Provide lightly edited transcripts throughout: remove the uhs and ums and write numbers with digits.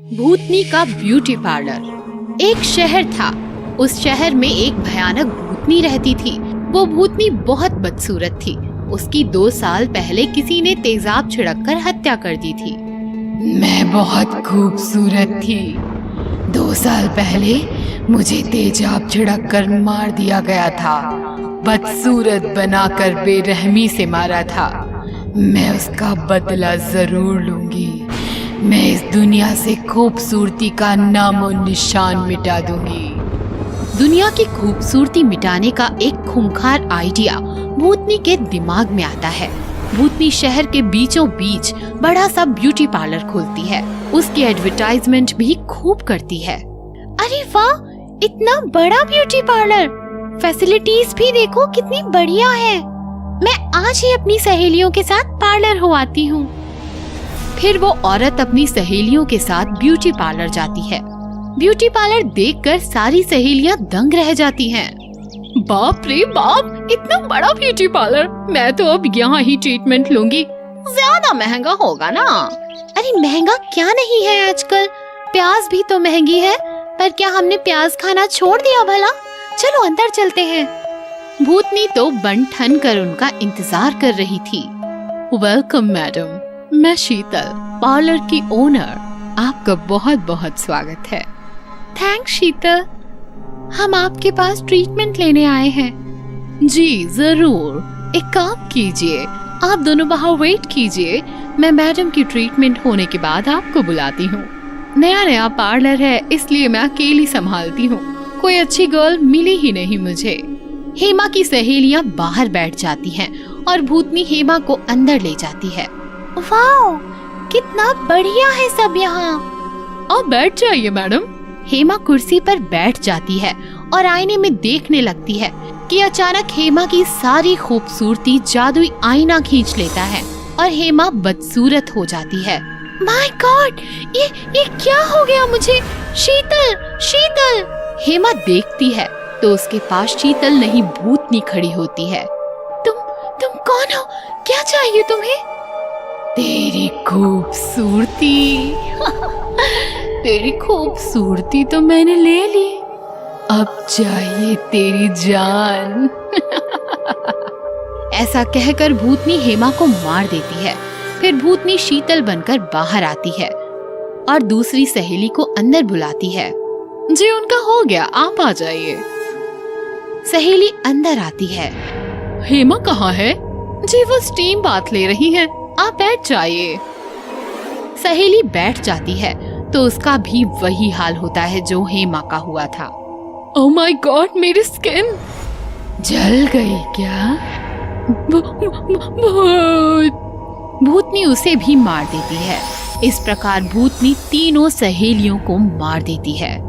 भूतनी का beauty parlour. एक शहर था। उस शहर में एक भयानक भूतनी रहती थी। वो भूतनी बहुत बदसूरत थी। उसकी 2 साल पहले किसी ने तेजाब छिड़ककर हत्या कर दी थी। मैं बहुत खूबसूरत थी। 2 साल पहले मुझे तेजाब छिड़ककर मार दिया गया था। बदसूरत बनाकर बेरहमी से मारा था। मैं उसका बदला जरूर लूंगी। मैं इस दुनिया से खूबसूरती का नामो निशान मिटा दूंगी। दुनिया की खूबसूरती मिटाने का एक खूंखार आइडिया भूतनी के दिमाग में आता है। भूतनी शहर के बीचों बीच बड़ा सा ब्यूटी पार्लर खोलती है। उसकी एडवर्टाइजमेंट भी खूब करती है। अरे वाह, इतना बड़ा ब्यूटी पार्लर, फैसिलिटीज भी देखो कितनी बढ़िया है। मैं आज ही अपनी सहेलियों के साथ पार्लर हो आती हूँ। फिर वो औरत अपनी सहेलियों के साथ ब्यूटी पार्लर जाती है। ब्यूटी पार्लर देखकर सारी सहेलियां दंग रह जाती हैं। बाप रे बाप, इतना बड़ा ब्यूटी पार्लर! मैं तो अब यहाँ ही ट्रीटमेंट लूंगी। ज्यादा महंगा होगा ना? अरे महंगा क्या नहीं है आजकल, प्याज भी तो महंगी है। पर क्या हमने प्याज खाना छोड़ दिया भला? चलो अंदर चलते हैं। भूतनी तो बन ठन कर उनका इंतजार कर रही थी। वेलकम मैडम, मैं शीतल, पार्लर की ओनर। आपका बहुत बहुत स्वागत है। थैंक्स शीतल, हम आपके पास ट्रीटमेंट लेने आए हैं। जी जरूर, एक काम कीजिए, आप दोनों बाहर वेट कीजिए। मैं मैडम की ट्रीटमेंट होने के बाद आपको बुलाती हूँ। नया नया पार्लर है, इसलिए मैं अकेली संभालती हूँ। कोई अच्छी गर्ल मिली ही नहीं मुझे। हेमा की सहेलियाँ बाहर बैठ जाती हैं और भूतनी हेमा को अंदर ले जाती है। वाओ, कितना बढ़िया है सब यहाँ। आप बैठ जाइए मैडम। हेमा कुर्सी पर बैठ जाती है और आईने में देखने लगती है कि अचानक हेमा की सारी खूबसूरती जादुई आईना खींच लेता है और हेमा बदसूरत हो जाती है। माय गॉड, ये क्या हो गया मुझे? शीतल, शीतल! हेमा देखती है तो उसके पास शीतल नहीं भूतनी खड़ी होती है। तुम कौन हो? क्या चाहिए तुम्हें? तेरी खूबसूरती। तेरी खूबसूरती तो मैंने ले ली, अब चाहिए तेरी जान। ऐसा कहकर भूतनी हेमा को मार देती है। फिर भूतनी शीतल बनकर बाहर आती है और दूसरी सहेली को अंदर बुलाती है। जी उनका हो गया, आप आ जाइए। सहेली अंदर आती है। हेमा कहाँ है? जी वो स्टीम बाथ ले रही हैं, आप बैठ जाइए। सहेली बैठ जाती है तो उसका भी वही हाल होता है जो हेमा का हुआ था। ओह माय गॉड, मेरी स्किन जल गई क्या? भूतनी उसे भी मार देती है। इस प्रकार भूतनी तीनों सहेलियों को मार देती है।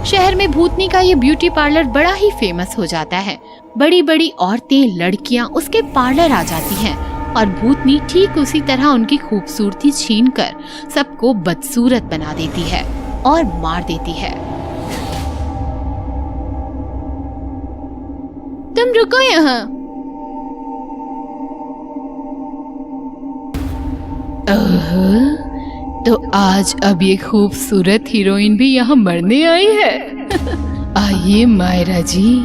शहर में भूतनी का ये ब्यूटी पार्लर बड़ा ही फेमस हो जाता है। बड़ी बड़ी औरतें, लड़कियां उसके पार्लर आ जाती हैं और भूतनी ठीक उसी तरह उनकी खूबसूरती छीनकर सबको बदसूरत बना देती है और मार देती है। तुम रुको यहाँ। तो आज अब ये खूबसूरत हीरोइन भी यहाँ मरने आई है। आइए मायरा जी,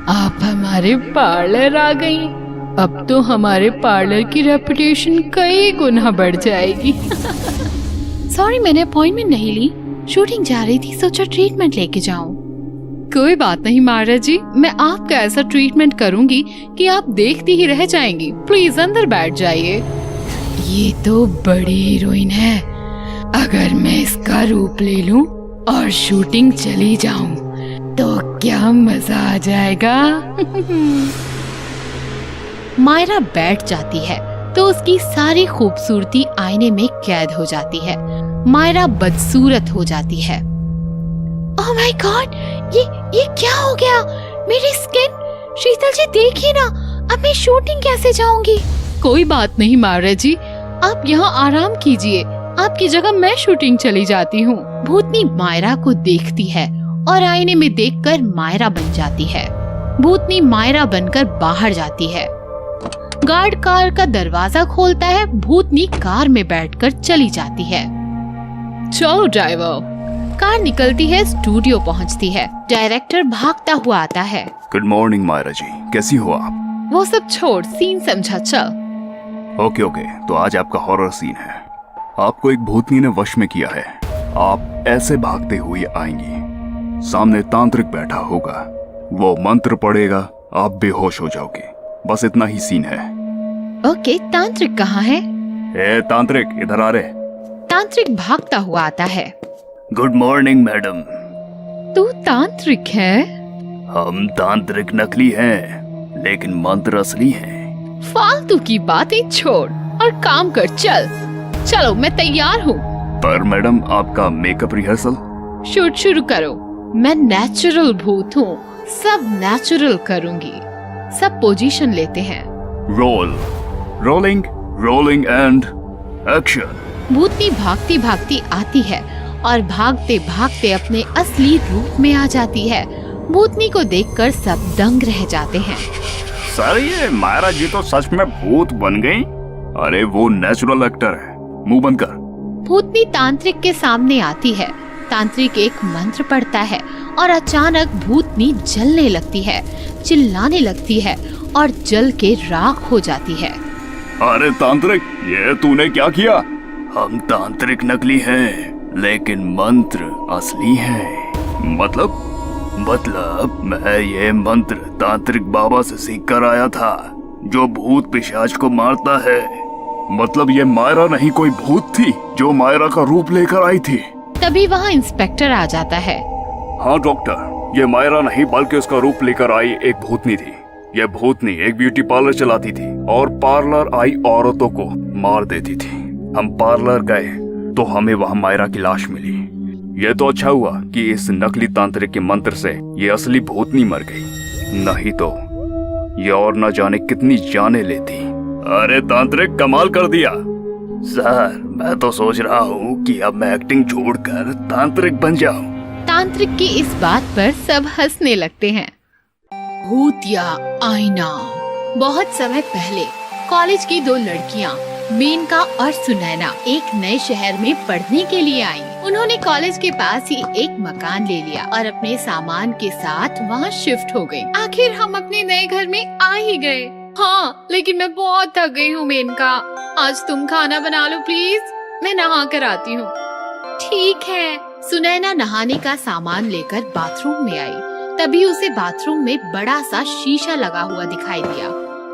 आप हमारे पार्लर आ गई। अब तो हमारे पार्लर की रेपुटेशन कई गुना बढ़ जाएगी। सॉरी, मैंने अपॉइंटमेंट नहीं ली, शूटिंग जा रही थी, सोचा ट्रीटमेंट लेके जाऊं। कोई बात नहीं मायरा जी, मैं आपका ऐसा ट्रीटमेंट करूंगी कि आप देखती ही रह जाएंगी। प्लीज अंदर बैठ जाइए। ये तो बड़ी हीरोइन है, अगर मैं इसका रूप ले लूं और शूटिंग चली जाऊं तो क्या मजा आ जाएगा। मायरा बैठ जाती है तो उसकी सारी खूबसूरती आईने में कैद हो जाती है। मायरा बदसूरत हो जाती है। ओह माय गॉड, ये क्या हो गया? मेरी स्किन! शीतल जी देखिए ना, अब मैं शूटिंग कैसे जाऊंगी? कोई बात नहीं मायरा जी, आप यहाँ आराम कीजिए, आपकी जगह मैं शूटिंग चली जाती हूँ। भूतनी मायरा को देखती है और आईने में देखकर मायरा बन जाती है। भूतनी मायरा बनकर बाहर जाती है। गार्ड कार का दरवाजा खोलता है। भूतनी कार में बैठकर चली जाती है। चलो ड्राइवर। कार निकलती है, स्टूडियो पहुंचती है। डायरेक्टर भागता हुआ आता है। गुड मॉर्निंग मायरा जी, कैसी हो आप? वो सब छोड़, सीन समझा, चल। ओके, तो आज आपका हॉरर सीन है। आपको एक भूतनी ने वश में किया है। आप ऐसे भागते हुए आएंगी, सामने तांत्रिक बैठा होगा, वो मंत्र पढ़ेगा, आप बेहोश हो जाओगे। बस इतना ही सीन है। ओके, तांत्रिक कहाँ है? ए तांत्रिक, इधर आ रे। तांत्रिक भागता हुआ आता है। Good morning madam. तू तांत्रिक है? हम तांत्रिक नकली हैं, लेकिन मंत्र असली हैं। फालतू की बातें छोड़ और काम कर, चल। चलो, मैं तैयार हूँ। पर मैडम, आपका मेकअप रिहर्सल? शूट शुरू करो। मैं नेचुरल भूत हूँ, सब नेचुरल करूँगी। सब पोजीशन लेते हैं। Rolling and action. भूतनी भागती भागती आती है और भागते भागते अपने असली रूप में आ जाती है। भूतनी को देखकर सब दंग रह जाते हैं। सर, ये मायरा जी तो सच में भूत बन गई। अरे वो नेचुरल एक्टर है, मुंह बंद कर। भूतनी तांत्रिक के सामने आती है। तांत्रिक एक मंत्र पढ़ता है और अचानक भूतनी जलने लगती है, चिल्लाने लगती है और जल के राख हो जाती है। अरे तांत्रिक, ये तूने क्या किया? हम तांत्रिक नकली हैं, लेकिन मंत्र असली है। मतलब मैं ये मंत्र तांत्रिक बाबा से सीख कर आया था, जो भूत पिशाच को मारता है। मतलब ये मायरा नहीं, कोई भूत थी जो मायरा का रूप लेकर आई थी। तभी वहाँ इंस्पेक्टर आ जाता है। हाँ डॉक्टर, ये मायरा नहीं बल्कि उसका रूप लेकर आई एक भूतनी थी। यह भूतनी एक ब्यूटी पार्लर चलाती थी और पार्लर आई औरतों को मार देती थी। हम पार्लर गए तो हमें वहाँ मायरा की लाश मिली। ये तो अच्छा हुआ कि इस नकली तांत्रिक के मंत्र से ये असली भूतनी मर गई, नहीं तो ये और न जाने कितनी जाने लेती। अरे तांत्रिक, कमाल कर दिया। सर, मैं तो सोच रहा हूँ कि अब मैं एक्टिंग छोड़कर तांत्रिक बन जाऊँ। तांत्रिक की इस बात पर सब हंसने लगते हैं। भूतिया आईना। बहुत समय पहले कॉलेज की दो लड़कियाँ मेनका और सुनैना एक नए शहर में पढ़ने के लिए आई। उन्होंने कॉलेज के पास ही एक मकान ले लिया और अपने सामान के साथ वहाँ शिफ्ट हो गयी। आखिर हम अपने नए घर में आ ही गए। हाँ, लेकिन मैं बहुत थक गई हूँ मेनका। आज तुम खाना बना लो प्लीज, मैं नहा कर आती हूँ। ठीक है। सुनैना नहाने का सामान लेकर बाथरूम में आई। तभी उसे बाथरूम में बड़ा सा शीशा लगा हुआ दिखाई दिया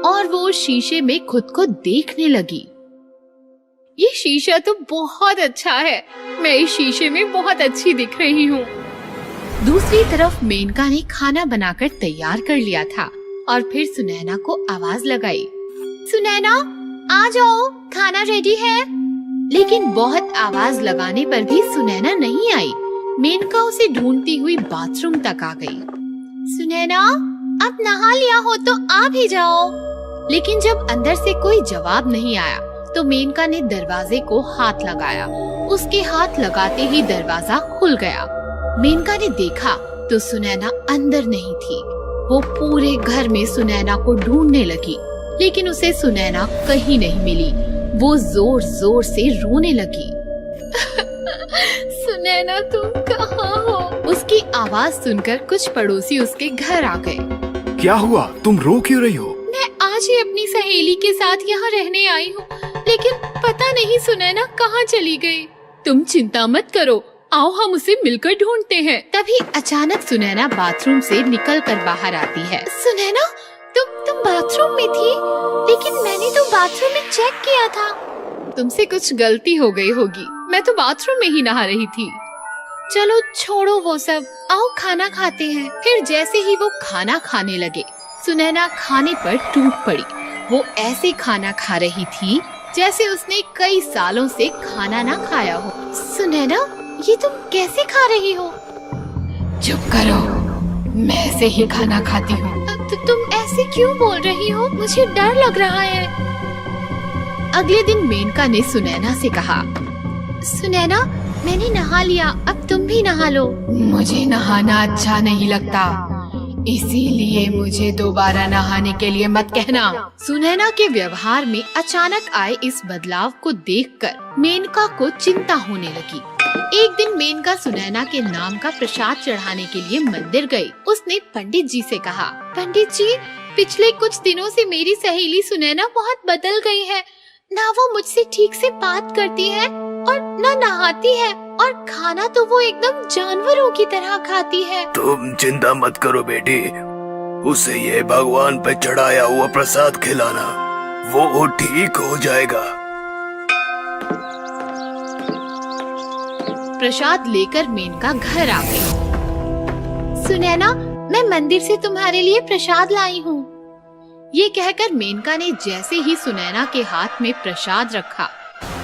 और वो शीशे में खुद को देखने लगी। ये शीशा तो बहुत अच्छा है, मैं इस शीशे में बहुत अच्छी दिख रही हूँ। दूसरी तरफ मेनका ने खाना बनाकर तैयार कर लिया था और फिर सुनैना को आवाज लगाई। सुनैना, आ जाओ, खाना रेडी है। लेकिन बहुत आवाज लगाने पर भी सुनैना नहीं आई। मेनका उसे ढूंढती हुई बाथरूम तक आ गई। सुनैना, अब नहा लिया हो तो आ भी जाओ। लेकिन जब अंदर से कोई जवाब नहीं आया तो मेनका ने दरवाजे को हाथ लगाया। उसके हाथ लगाते ही दरवाजा खुल गया। मेनका ने देखा तो सुनैना अंदर नहीं थी। वो पूरे घर में सुनैना को ढूंढने लगी, लेकिन उसे सुनैना कहीं नहीं मिली। वो जोर जोर से रोने लगी। सुनैना, तुम कहाँ हो? उसकी आवाज सुनकर कुछ पड़ोसी उसके घर आ गए। क्या हुआ? तुम रो क्यों रही हो? मैं आज ही अपनी सहेली के साथ यहाँ रहने आई हूँ, लेकिन पता नहीं सुनैना कहाँ चली गई। तुम चिंता मत करो, आओ हम उसे मिलकर ढूंढते हैं। तभी अचानक सुनैना बाथरूम से निकलकर बाहर आती है। सुनैना, तुम बाथरूम में थी? लेकिन मैंने तो बाथरूम में चेक किया था। तुमसे कुछ गलती हो गई होगी, मैं तो बाथरूम में ही नहा रही थी। चलो छोड़ो वो सब, आओ खाना खाते हैं। फिर जैसे ही वो खाना खाने लगे, सुनैना खाने पर टूट पड़ी। वो ऐसे खाना खा रही थी जैसे उसने कई सालों से खाना ना खाया हो। सुनैना, ये तुम कैसे खा रही हो? चुप करो, मैं ऐसे ही खाना खाती हूँ। तो तुम ऐसे क्यों बोल रही हो? मुझे डर लग रहा है। अगले दिन मेनका ने सुनैना से कहा, सुनैना, मैंने नहा लिया, अब तुम भी नहा लो। मुझे नहाना अच्छा नहीं लगता, इसीलिए मुझे दोबारा नहाने के लिए मत कहना। सुनैना के व्यवहार में अचानक आए इस बदलाव को देखकर मेनका को चिंता होने लगी। एक दिन मेनका सुनैना के नाम का प्रसाद चढ़ाने के लिए मंदिर गई। उसने पंडित जी से कहा, पंडित जी, पिछले कुछ दिनों से मेरी सहेली सुनैना बहुत बदल गई है। ना वो मुझसे ठीक से बात करती है और ना नहाती है, और खाना तो वो एकदम जानवरों की तरह खाती है। तुम चिंता मत करो बेटी, उसे ये भगवान पे चढ़ाया हुआ प्रसाद खिलाना, वो ठीक हो जाएगा। प्रसाद लेकर मेनका घर आ गई। सुनैना, मैं मंदिर से तुम्हारे लिए प्रसाद लाई हूँ। ये कहकर मेनका ने जैसे ही सुनैना के हाथ में प्रसाद रखा,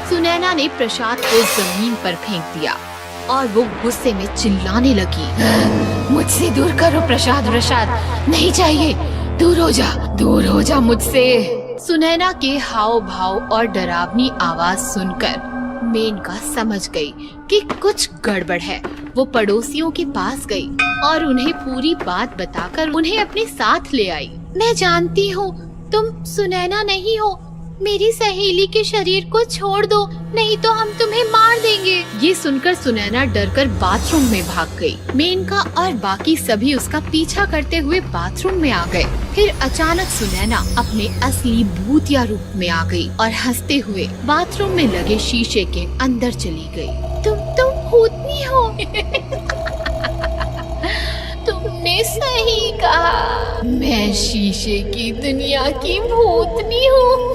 सुनैना ने प्रसाद को जमीन पर फेंक दिया और वो गुस्से में चिल्लाने लगी, मुझसे दूर करो प्रसाद, प्रसाद नहीं चाहिए, दूर हो जा मुझसे। सुनैना के हाव भाव और डरावनी आवाज सुनकर मेनका समझ गई कि कुछ गड़बड़ है। वो पड़ोसियों के पास गई और उन्हें पूरी बात बताकर उन्हें अपने साथ ले आई। मैं जानती हूँ तुम सुनैना नहीं हो, मेरी सहेली के शरीर को छोड़ दो, नहीं तो हम तुम्हें मार देंगे। ये सुनकर सुनैना डरकर बाथरूम में भाग गई। मेनका और बाकी सभी उसका पीछा करते हुए बाथरूम में आ गए। फिर अचानक सुनैना अपने असली भूतिया रूप में आ गई और हंसते हुए बाथरूम में लगे शीशे के अंदर चली गई। तुम भूतनी हो। तुमने सही कहा, मैं शीशे की दुनिया की भूतनी हूँ।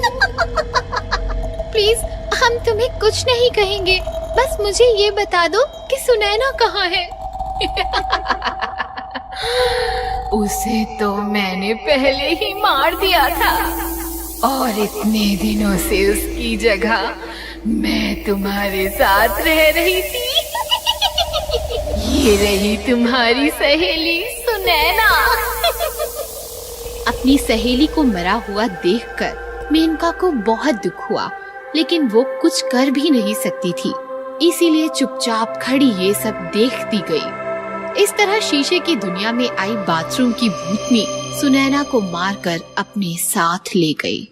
प्लीज, हम तुम्हें कुछ नहीं कहेंगे, बस मुझे ये बता दो कि सुनैना कहाँ है। उसे तो मैंने पहले ही मार दिया था और इतने दिनों से उसकी जगह मैं तुम्हारे साथ रह रही थी। ये रही तुम्हारी सहेली सुनैना। अपनी सहेली को मरा हुआ देखकर मेनका को बहुत दुख हुआ, लेकिन वो कुछ कर भी नहीं सकती थी, इसीलिए चुपचाप खड़ी ये सब देखती गई। इस तरह शीशे की दुनिया में आई बाथरूम की भूतनी सुनैना को मारकर अपने साथ ले गई।